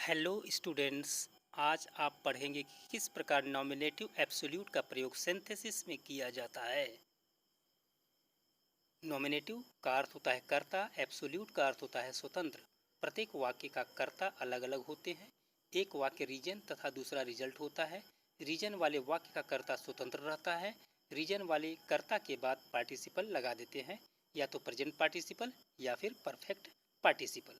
Hello students. आज आप पढ़ेंगे कि किस प्रकार नॉमिनेटिव एब्सोल्यूट का प्रयोग सिंथेसिस में किया जाता है। नॉमिनेटिव का अर्थ होता है कर्ता, एब्सोल्यूट का अर्थ होता है स्वतंत्र। प्रत्येक वाक्य का कर्ता अलग अलग होते हैं। एक वाक्य रीजन तथा दूसरा रिजल्ट होता है। रीजन वाले वाक्य का कर्ता स्वतंत्र रहता है। रीजन वाले कर्ता के बाद पार्टिसिपल लगा देते हैं, या तो प्रेजेंट पार्टिसिपल या फिर परफेक्ट पार्टिसिपल।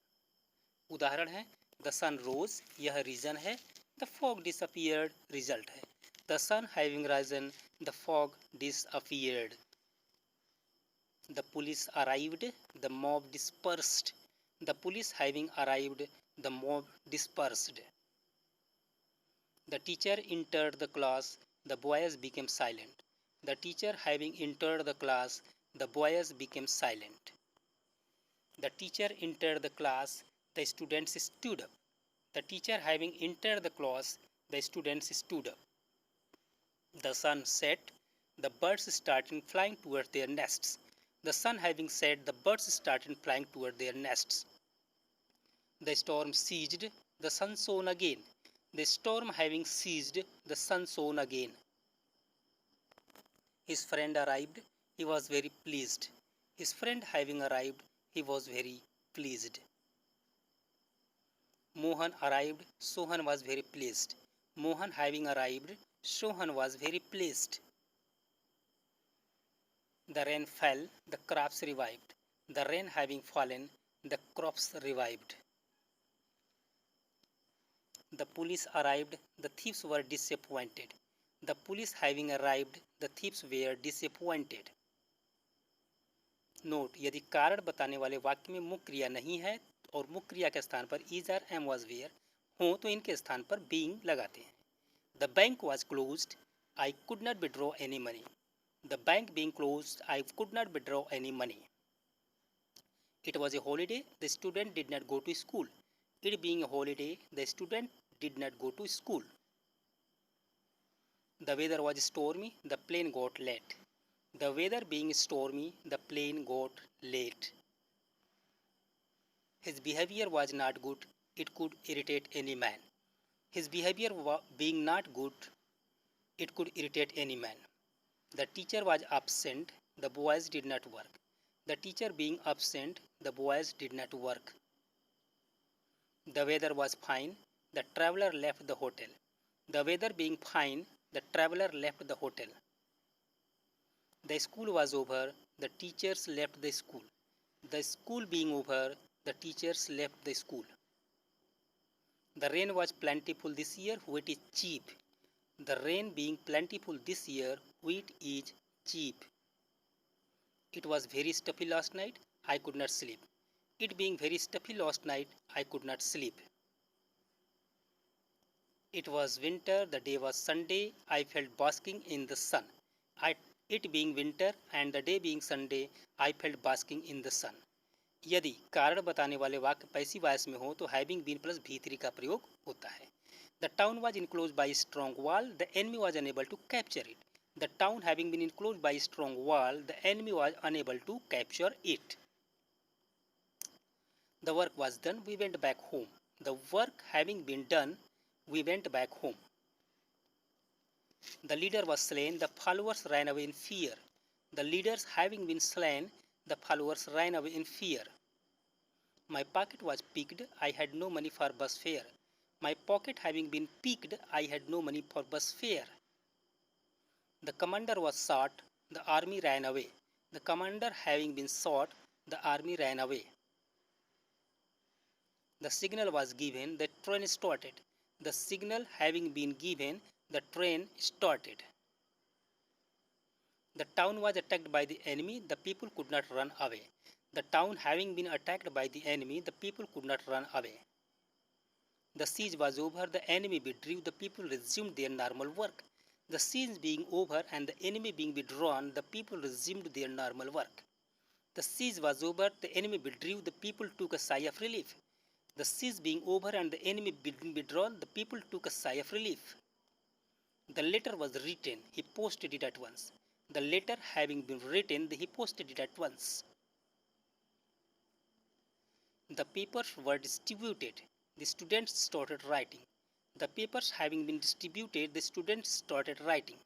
उदाहरण है द सन रोज, यह रीजन है। द फॉग डिसअपियर्ड रिजल्ट है। The sun having risen, the fog disappeared. The police arrived, the mob dispersed. The police having arrived, the mob dispersed. The teacher entered the class, the boys became silent. The teacher having entered the class, the boys became silent. The teacher entered the class, the students stood up. The teacher having entered the class, the students stood up. The sun set, the birds started flying toward their nests. The sun having set, the birds started flying toward their nests. The storm ceased, the sun shone again. The storm having ceased, the sun shone again. His friend arrived, he was very pleased. His friend having arrived, he was very pleased. Mohan arrived, Sohan was very pleased. Mohan having arrived, Sohan was very pleased. The rain fell, the crops revived. The rain having fallen, the crops revived. The police arrived, the thieves were disappointed. The police having arrived, the thieves were disappointed. Note, यदि कारण बताने वाले वाक्य में मुख्य क्रिया नहीं है और मुख्य क्रिया के स्थान पर is are am was were हो तो इनके स्थान पर बीइंग लगाते हैं। The bank was closed, I could not withdraw any money. The bank being closed, I could not withdraw any money. It was a holiday, the student did not go to school. It being a holiday, the student did not go to school. The weather was stormy, the plane got late. The weather being stormy, the plane got late. His behavior was not good, it could irritate any man. His behavior being not good, it could irritate any man. The teacher was absent, the boys did not work. The teacher being absent, the boys did not work. The weather was fine, the traveler left the hotel. The weather being fine, the traveler left the hotel. The school was over, the teachers left the school. The school being over, the teachers left the school. The rain was plentiful this year, wheat is cheap. The rain being plentiful this year, wheat is cheap. It was very stuffy last night, I could not sleep. It being very stuffy last night, I could not sleep. It was winter, the day was Sunday, I felt basking in the sun. It being winter and the day being Sunday, I felt basking in the sun. यदि कारण बताने वाले वाक्य passive voice में हो तो having been plus V3 का प्रयोग होता है। The town was enclosed by a strong wall, the enemy was unable to capture it. The town having been enclosed by a strong wall, the enemy was unable to capture it. The work was done, we went back home. The work having been done, we went back home. The leader was slain, the followers ran away in fear. The leaders having been slain, the followers ran away in fear. My pocket was picked, I had no money for bus fare. My pocket having been picked, I had no money for bus fare. The commander was shot, the army ran away. The commander having been shot, the army ran away. The signal was given, the train started. The signal having been given, the train started. The town was attacked by the enemy, the people could not run away. The town having been attacked by the enemy, the people could not run away. The siege was over, the enemy withdrew, the people resumed their normal work. The siege being over and the enemy being withdrawn, the people resumed their normal work. The siege was over, the enemy withdrew, the people took a sigh of relief. The siege being over and the enemy being withdrawn, the people took a sigh of relief. The letter was written, he posted it at once. The letter having been written, he posted it at once. The papers were distributed. The students started writing. The papers having been distributed, the students started writing.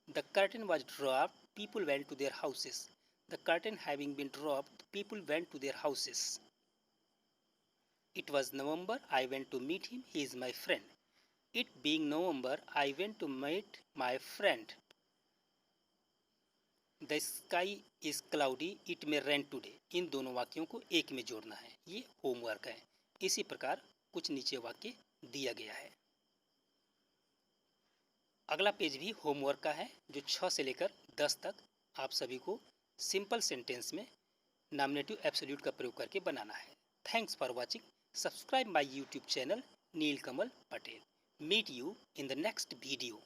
The curtain was dropped, people went to their houses. The curtain having been dropped, people went to their houses. It was November, I went to meet him, he is my friend. It being November, I went to meet my friend. The sky is cloudy, it may rain today. इन दोनों वाक्यों को एक में जोड़ना है, ये homework है। इसी प्रकार कुछ नीचे वाक्य दिया गया है। अगला पेज भी होमवर्क का है, जो 6 से लेकर 10 तक आप सभी को सिंपल सेंटेंस में नॉमिनेटिव एब्सोल्यूट का प्रयोग करके बनाना है। Thanks for watching. Subscribe my YouTube channel Neelkamal Patel. Meet you in the next video.